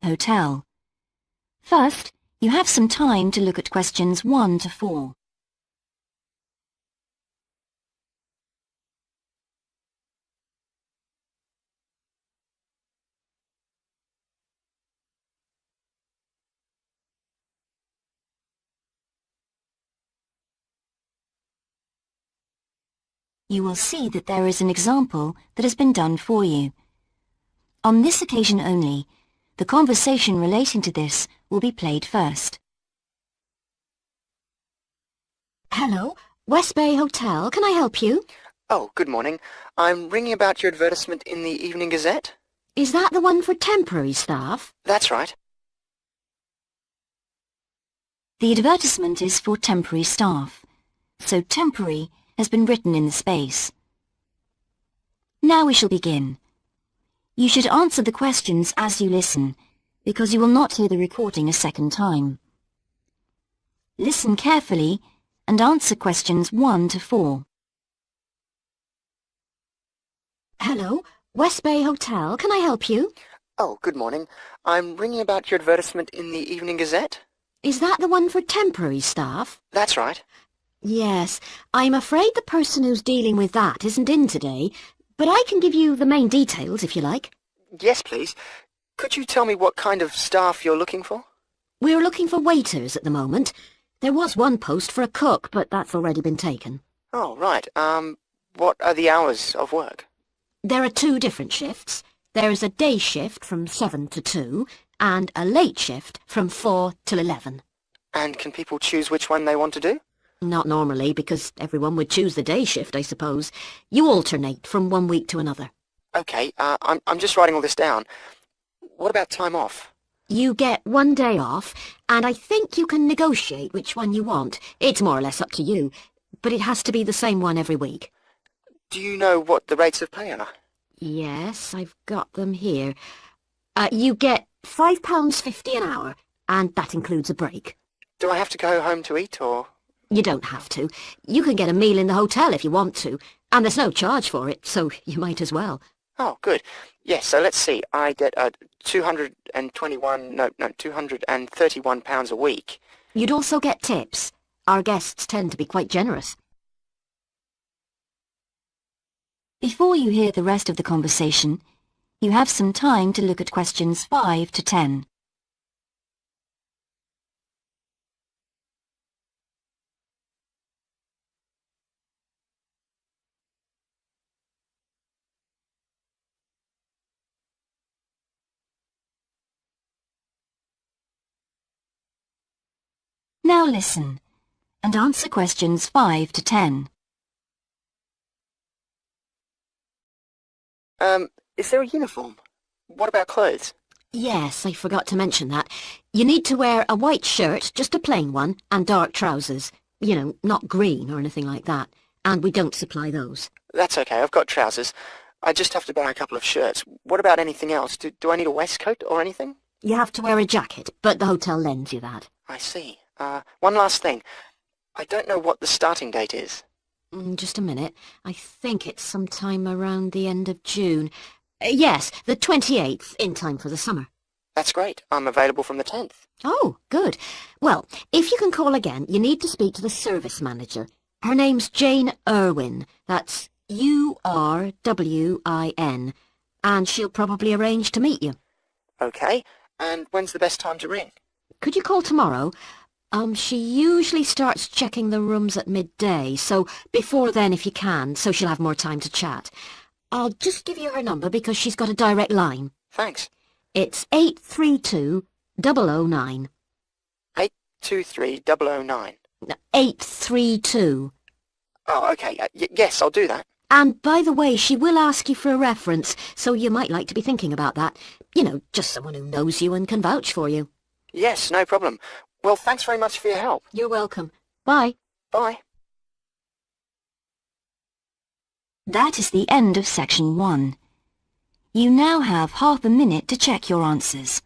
hotel. First, you have some time to look at questions 1 to 4. You will see that there is an example that has been done for you. On this occasion only, the conversation relating to this will be played first. Hello, West Bay Hotel. Can I help you? Oh, good morning. I'm ringing about your advertisement in the Evening Gazette. Is that the one for temporary staff? That's right. The advertisement is for temporary staff, so temporary has been written in the space. Now we shall begin. You should answer the questions as you listen, because you will not hear the recording a second time. Listen carefully and answer questions 1 to 4. Hello, West Bay Hotel. Can I help you? Oh, good morning. I'm ringing about your advertisement in the Evening Gazette. Is that the one for temporary staff? That's right. Yes, I'm afraid the person who's dealing with that isn't in today, but I can give you the main details if you like. Yes, please. Could you tell me what kind of staff you're looking for? We're looking for waiters at the moment. There was one post for a cook, but that's already been taken. Oh, right. What are the hours of work? There are 2 different shifts. There is a day shift from 7 to 2 and a late shift from 4 till 11. And can people choose which one they want to do? Not normally, because everyone would choose the day shift, I suppose. You alternate from one week to another. Okay, I'm just writing all this down. What about time off? You get 1 day off, and I think you can negotiate which one you want. It's more or less up to you, but it has to be the same one every week. Do you know what the rates of pay are? Yes, I've got them here. You get £5.50 an hour, and that includes a break. Do I have to go home to eat, or...? You don't have to. You can get a meal in the hotel if you want to, and there's no charge for it, so you might as well. Oh, good. Yes, so let's see. I get £231 a week. You'd also get tips. Our guests tend to be quite generous. Before you hear the rest of the conversation, you have some time to look at questions 5 to 10. Now listen, and answer questions 5 to 10. Is there a uniform? What about clothes? Yes, I forgot to mention that. You need to wear a white shirt, just a plain one, and dark trousers. You know, not green or anything like that. And we don't supply those. That's okay, I've got trousers. I just have to buy a couple of shirts. What about anything else? Do I need a waistcoat or anything? You have to wear a jacket, but the hotel lends you that. I see. One last thing. I don't know what the starting date is. Just a minute. I think it's sometime around the end of June. Yes, the 28th, in time for the summer. That's great. I'm available from the 10th. Oh, good. Well, if you can call again, you need to speak to the service manager. Her name's Jane Irwin. That's U-R-W-I-N. And she'll probably arrange to meet you. Okay. And when's the best time to ring? Could you call tomorrow? She usually starts checking the rooms at midday, so before then if you can, so she'll have more time to chat. I'll just give you her number because she's got a direct line. Thanks. It's 832-009. 823-009. No, 832. Oh, okay. Yes, I'll do that. And by the way, she will ask you for a reference, so you might like to be thinking about that. You know, just someone who knows you and can vouch for you. Yes, no problem. Well, thanks very much for your help. You're welcome. Bye. Bye. That is the end of section 1. You now have half a minute to check your answers.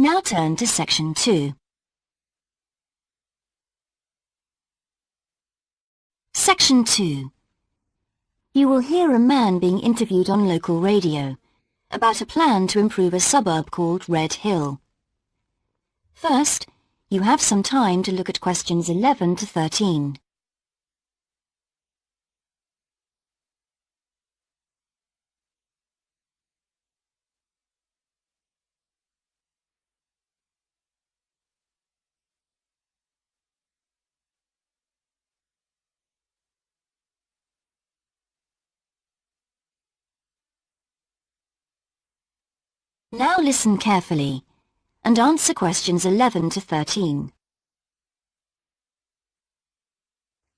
Now turn to Section 2. Section 2. You will hear a man being interviewed on local radio about a plan to improve a suburb called Red Hill. First, you have some time to look at questions 11 to 13. Now listen carefully and answer questions 11 to 13.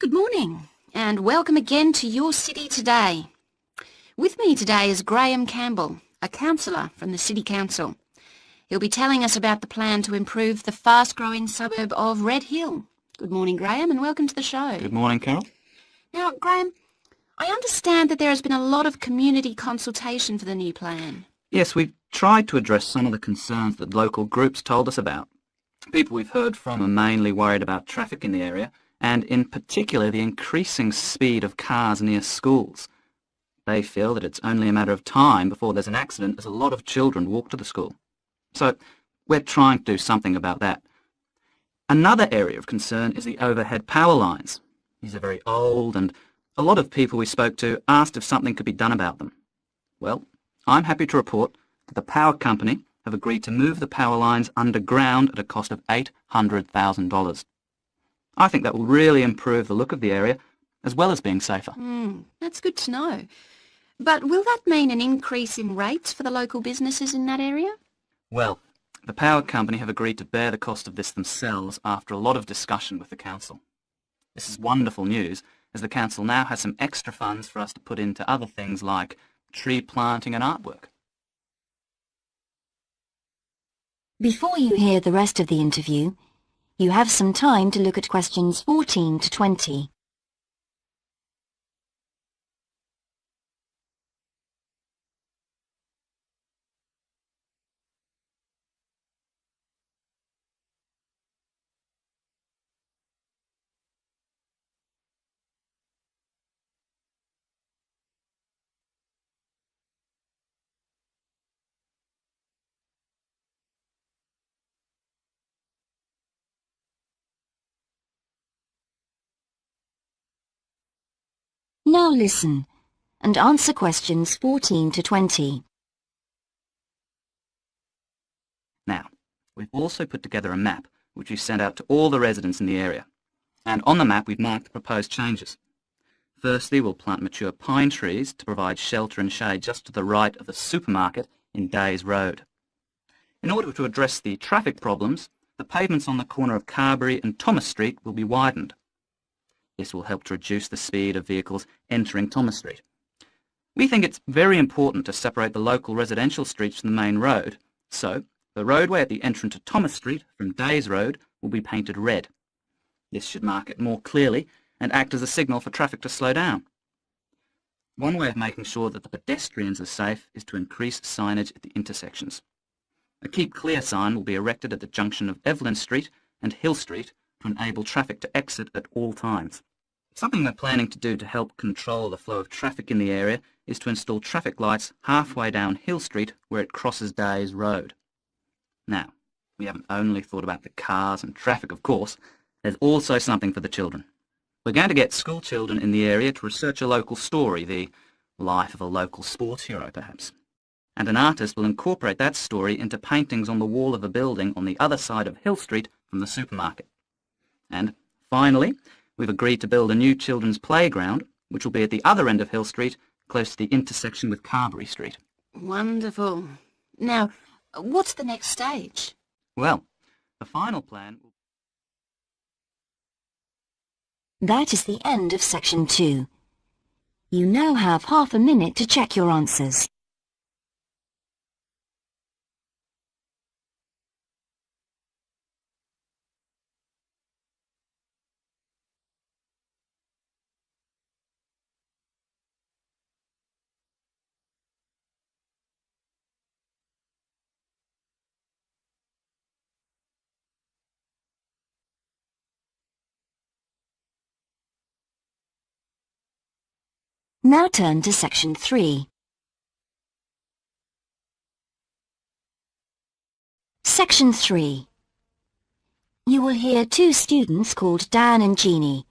Good morning, and welcome again to your city today. With me today is Graham Campbell, a councillor from the City Council. He'll be telling us about the plan to improve the fast-growing suburb of Red Hill. Good morning, Graham, and welcome to the show. Good morning, Carol. Now, Graham, I understand that there has been a lot of community consultation for the new plan. Yes, we've tried to address some of the concerns that local groups told us about. People we've heard from are mainly worried about traffic in the area, and in particular the increasing speed of cars near schools. They feel that it's only a matter of time before there's an accident as a lot of children walk to the school. So we're trying to do something about that. Another area of concern is the overhead power lines. These are very old, and a lot of people we spoke to asked if something could be done about them. Well, I'm happy to report that the power company have agreed to move the power lines underground at a cost of $800,000. I think that will really improve the look of the area, as well as being safer. That's good to know. But will that mean an increase in rates for the local businesses in that area? Well, the power company have agreed to bear the cost of this themselves after a lot of discussion with the council. This is wonderful news, as the council now has some extra funds for us to put into other things like tree planting and artwork. Before you hear the rest of the interview, you have some time to look at questions 14 to 20. Now listen and answer questions 14 to 20. Now, we've also put together a map which we sent out to all the residents in the area. And on the map we've marked the proposed changes. Firstly, we'll plant mature pine trees to provide shelter and shade just to the right of the supermarket in Days Road. In order to address the traffic problems, the pavements on the corner of Carberry and Thomas Street will be widened. This will help to reduce the speed of vehicles entering Thomas Street. We think it's very important to separate the local residential streets from the main road, so the roadway at the entrance to Thomas Street from Days Road will be painted red. This should mark it more clearly and act as a signal for traffic to slow down. One way of making sure that the pedestrians are safe is to increase signage at the intersections. A Keep Clear sign will be erected at the junction of Evelyn Street and Hill Street to enable traffic to exit at all times. Something we're planning to do to help control the flow of traffic in the area is to install traffic lights halfway down Hill Street where it crosses Days Road. Now, we haven't only thought about the cars and traffic, of course. There's also something for the children. We're going to get school children in the area to research a local story, the life of a local sports hero, perhaps. And an artist will incorporate that story into paintings on the wall of a building on the other side of Hill Street from the supermarket. And finally, we've agreed to build a new children's playground, which will be at the other end of Hill Street, close to the intersection with Carberry Street. Wonderful. Now, what's the next stage? Well, the final plan will... That is the end of Section 2. You now have half a minute to check your answers. Now turn to Section 3. Section 3. You will hear two students called Dan and Jeannie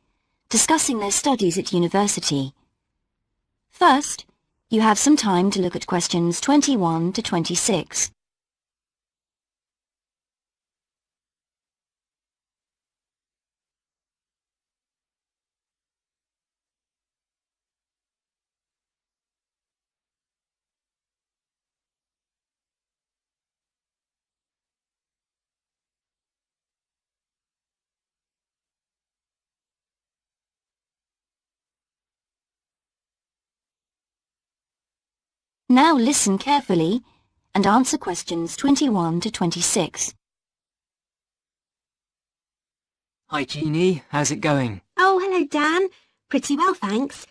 discussing their studies at university. First, you have some time to look at questions 21 to 26. Now listen carefully and answer questions 21 to 26. Hi Jeannie, how's it going? Oh, hello, Dan. Pretty well, thanks.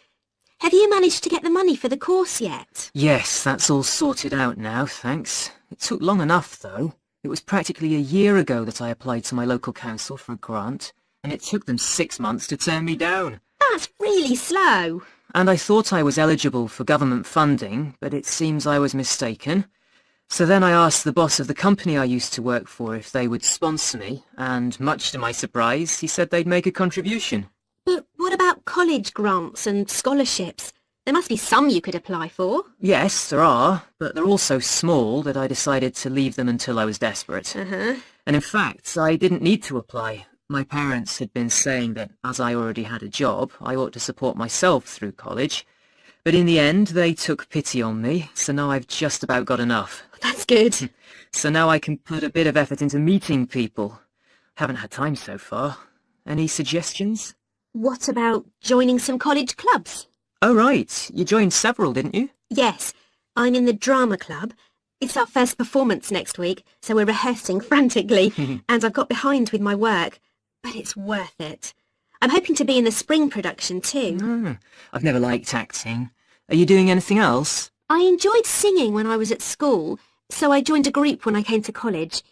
Have you managed to get the money for the course yet? Yes, that's all sorted out now, thanks. It took long enough though. It was practically a year ago that I applied to my local council for a grant, and it took them 6 months to turn me down. That's really slow. And I thought I was eligible for government funding, but it seems I was mistaken. So then I asked the boss of the company I used to work for if they would sponsor me, and much to my surprise, he said they'd make a contribution. But what about college grants and scholarships? There must be some you could apply for. Yes, there are, but they're all so small that I decided to leave them until I was desperate. Uh-huh. And in fact, I didn't need to apply. My parents had been saying that as I already had a job, I ought to support myself through college. But in the end, they took pity on me, so now I've just about got enough. That's good. So now I can put a bit of effort into meeting people. Haven't had time so far. Any suggestions? What about joining some college clubs? Oh, right. You joined several, didn't you? Yes, I'm in the drama club. It's our first performance next week, so we're rehearsing frantically, and I've got behind with my work. But it's worth it. I'm hoping to be in the spring production too. I've never liked acting. Are you doing anything else? I enjoyed singing when I was at school, so I joined a group when I came to college.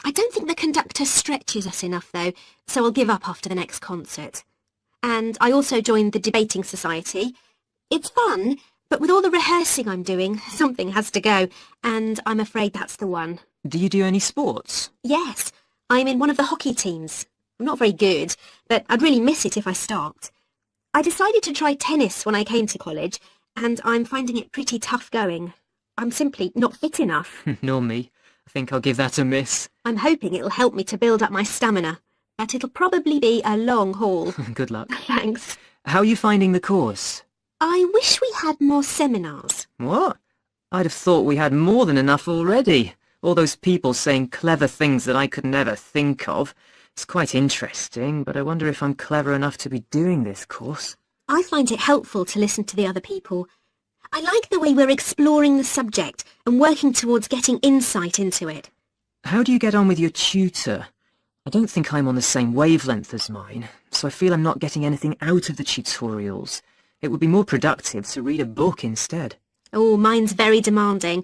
I don't think the conductor stretches us enough though, so I'll give up after the next concert. And I also joined the debating society. It's fun, but with all the rehearsing I'm doing, something has to go, and I'm afraid that's the one. Do you do any sports? Yes, I'm in one of the hockey teams. I'm not very good, but I'd really miss it if I stopped. I decided to try tennis when I came to college, and I'm finding it pretty tough going. I'm simply not fit enough. Nor me. I think I'll give that a miss. I'm hoping it'll help me to build up my stamina, but it'll probably be a long haul. Good luck. Thanks. How are you finding the course? I wish we had more seminars. What? I'd have thought we had more than enough already. All those people saying clever things that I could never think of. It's quite interesting, but I wonder if I'm clever enough to be doing this course. I find it helpful to listen to the other people. I like the way we're exploring the subject and working towards getting insight into it. How do you get on with your tutor? I don't think I'm on the same wavelength as mine, so I feel I'm not getting anything out of the tutorials. It would be more productive to read a book instead. Oh, mine's very demanding.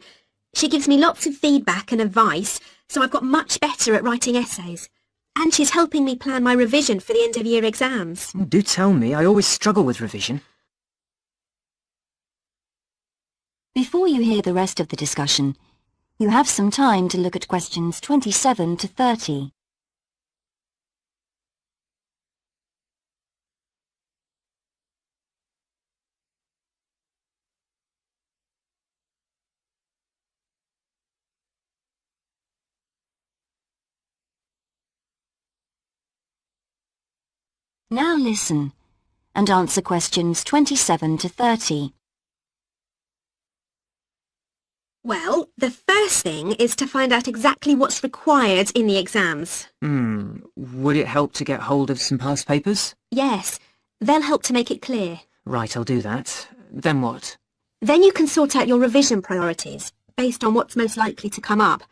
She gives me lots of feedback and advice, so I've got much better at writing essays. And she's helping me plan my revision for the end-of-year exams. Do tell me, I always struggle with revision. Before you hear the rest of the discussion, you have some time to look at questions 27 to 30. Now listen and answer questions 27 to 30. Well, the first thing is to find out exactly what's required in the exams. Would it help to get hold of some past papers? Yes, they'll help to make it clear. Right, I'll do that. Then what? Then you can sort out your revision priorities, based on what's most likely to come up.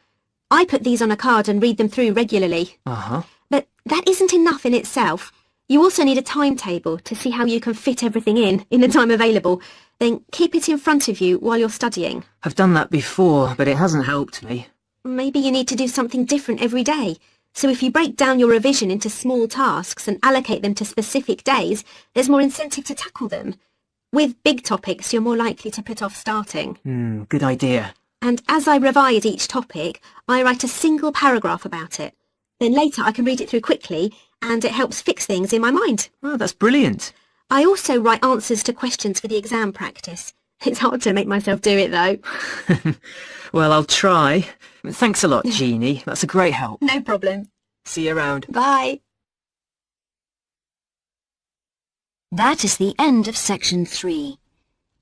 I put these on a card and read them through regularly. Uh-huh. But that isn't enough in itself. You also need a timetable to see how you can fit everything in the time available. Then keep it in front of you while you're studying. I've done that before, but it hasn't helped me. Maybe you need to do something different every day. So if you break down your revision into small tasks and allocate them to specific days, there's more incentive to tackle them. With big topics, you're more likely to put off starting. Good idea. And as I revise each topic, I write a single paragraph about it. Then later I can read it through quickly, and it helps fix things in my mind. Oh, that's brilliant. I also write answers to questions for the exam practice. It's hard to make myself do it, though. Well, I'll try. Thanks a lot, Jeannie. That's a great help. No problem. See you around. Bye. That is the end of section 3.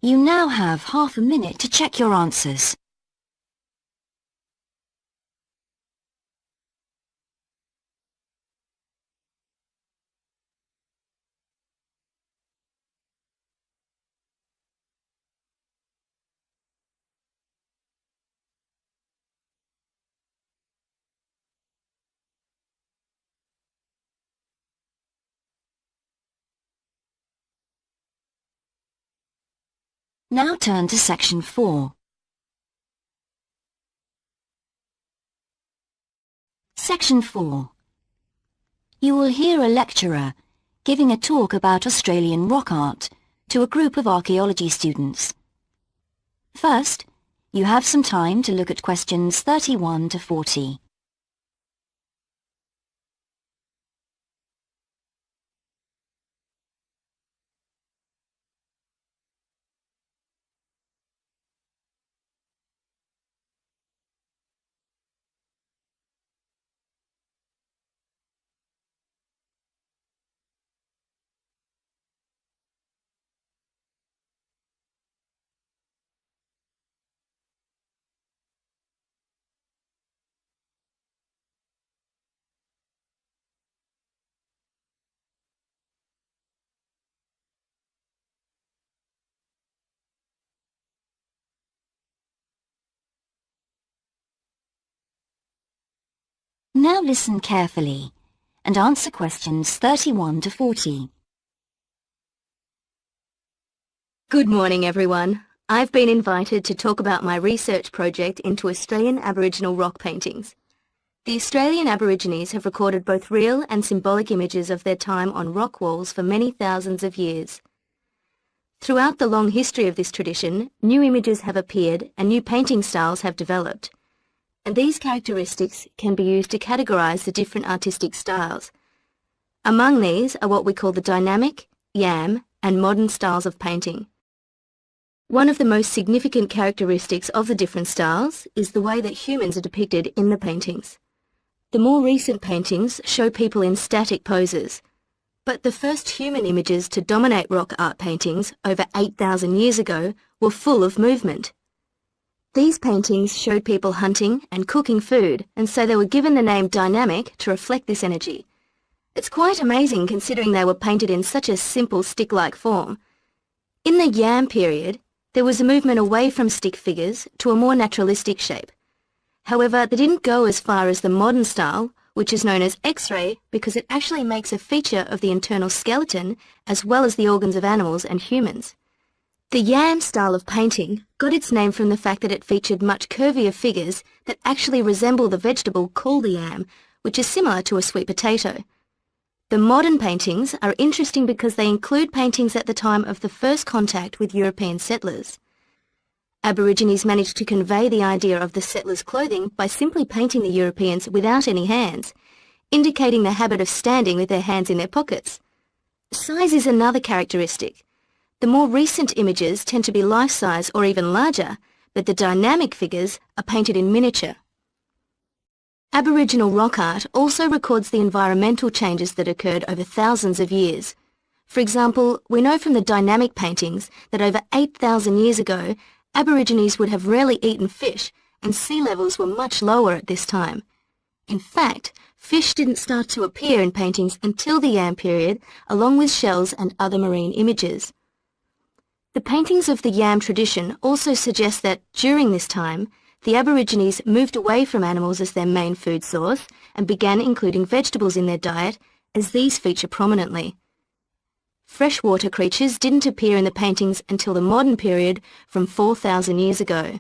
You now have half a minute to check your answers. Now turn to section 4. Section 4. You will hear a lecturer giving a talk about Australian rock art to a group of archaeology students. First, you have some time to look at questions 31 to 40. Now listen carefully and answer questions 31 to 40. Good morning, everyone. I've been invited to talk about my research project into Australian Aboriginal rock paintings. The Australian Aborigines have recorded both real and symbolic images of their time on rock walls for many thousands of years. Throughout the long history of this tradition, new images have appeared and new painting styles have developed. And these characteristics can be used to categorise the different artistic styles. Among these are what we call the dynamic, yam, and modern styles of painting. One of the most significant characteristics of the different styles is the way that humans are depicted in the paintings. The more recent paintings show people in static poses, but the first human images to dominate rock art paintings over 8,000 years ago were full of movement. These paintings showed people hunting and cooking food, and so they were given the name dynamic to reflect this energy. It's quite amazing considering they were painted in such a simple stick-like form. In the yam period, there was a movement away from stick figures to a more naturalistic shape. However, they didn't go as far as the modern style, which is known as X-ray because it actually makes a feature of the internal skeleton as well as the organs of animals and humans. The yam style of painting got its name from the fact that it featured much curvier figures that actually resemble the vegetable called the yam, which is similar to a sweet potato. The modern paintings are interesting because they include paintings at the time of the first contact with European settlers. Aborigines managed to convey the idea of the settlers' clothing by simply painting the Europeans without any hands, indicating the habit of standing with their hands in their pockets. Size is another characteristic. The more recent images tend to be life-size or even larger, but the dynamic figures are painted in miniature. Aboriginal rock art also records the environmental changes that occurred over thousands of years. For example, we know from the dynamic paintings that over 8,000 years ago, Aborigines would have rarely eaten fish, and sea levels were much lower at this time. In fact, fish didn't start to appear in paintings until the Yam period, along with shells and other marine images. The paintings of the Yam tradition also suggest that, during this time, the Aborigines moved away from animals as their main food source and began including vegetables in their diet, as these feature prominently. Freshwater creatures didn't appear in the paintings until the modern period from 4,000 years ago.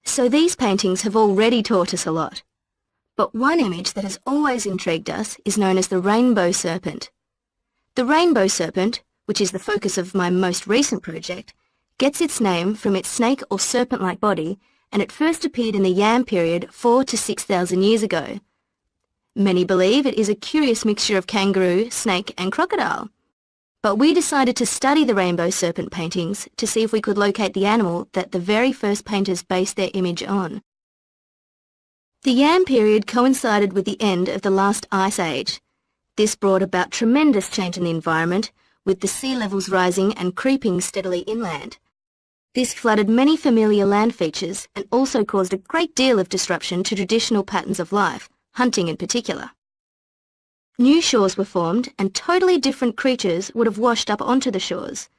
So these paintings have already taught us a lot. But one image that has always intrigued us is known as the rainbow serpent. The rainbow serpent, which is the focus of my most recent project, gets its name from its snake or serpent-like body, and it first appeared in the Yam period 4 to 6,000 years ago. Many believe it is a curious mixture of kangaroo, snake and crocodile. But we decided to study the rainbow serpent paintings to see if we could locate the animal that the very first painters based their image on. The Yam period coincided with the end of the last ice age. This brought about tremendous change in the environment, with the sea levels rising and creeping steadily inland. This flooded many familiar land features and also caused a great deal of disruption to traditional patterns of life, hunting in particular. New shores were formed and totally different creatures would have washed up onto the shores.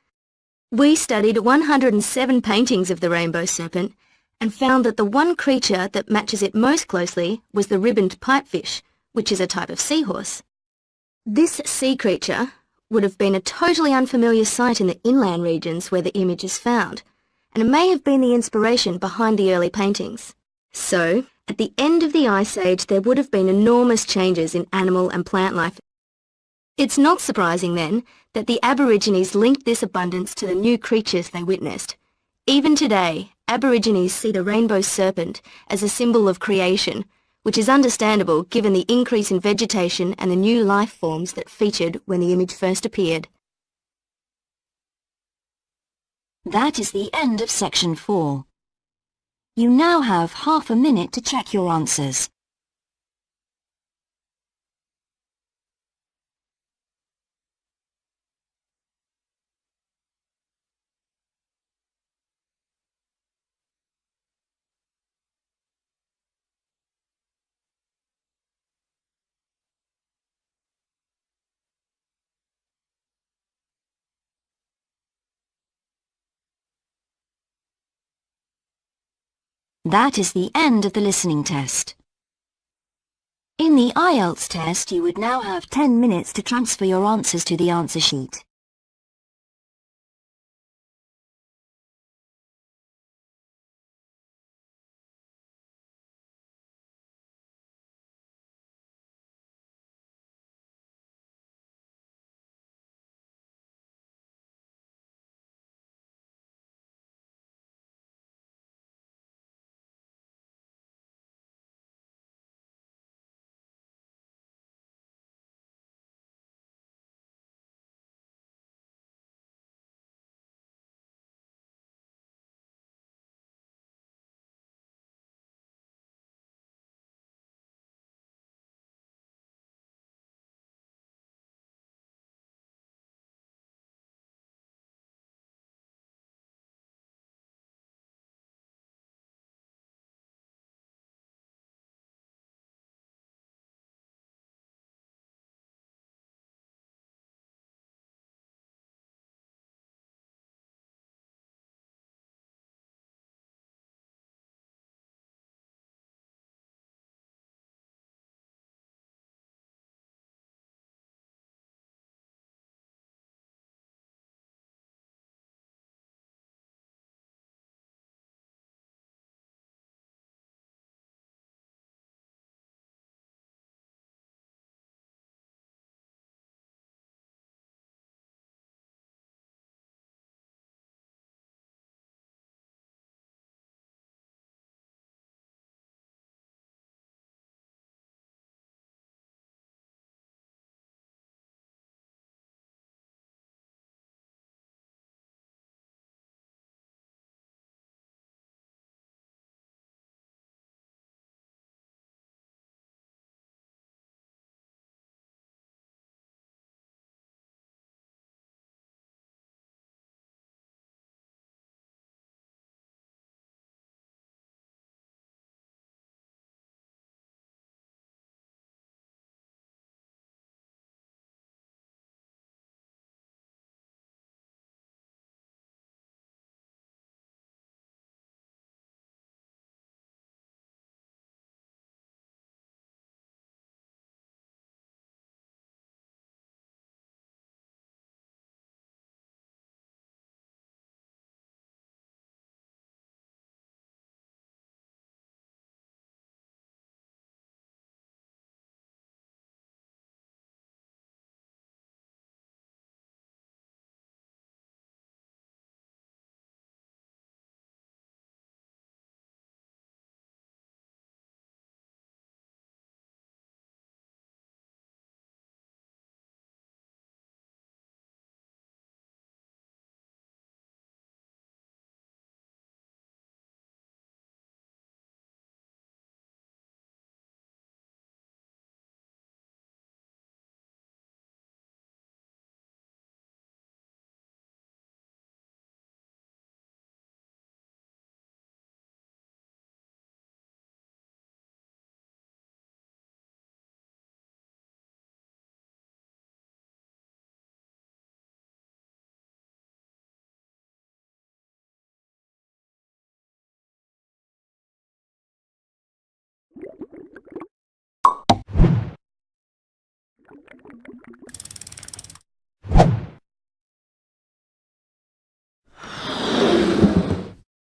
We studied 107 paintings of the rainbow serpent and found that the one creature that matches it most closely was the ribboned pipefish, which is a type of seahorse. This sea creature would have been a totally unfamiliar sight in the inland regions where the image is found, and it may have been the inspiration behind the early paintings. So, at the end of the Ice Age, there would have been enormous changes in animal and plant life. It's not surprising, then, that the Aborigines linked this abundance to the new creatures they witnessed. Even today, Aborigines see the rainbow serpent as a symbol of creation, which is understandable given the increase in vegetation and the new life forms that featured when the image first appeared. That is the end of section 4. You now have half a minute to check your answers. That is the end of the listening test. In the IELTS test, you would now have 10 minutes to transfer your answers to the answer sheet.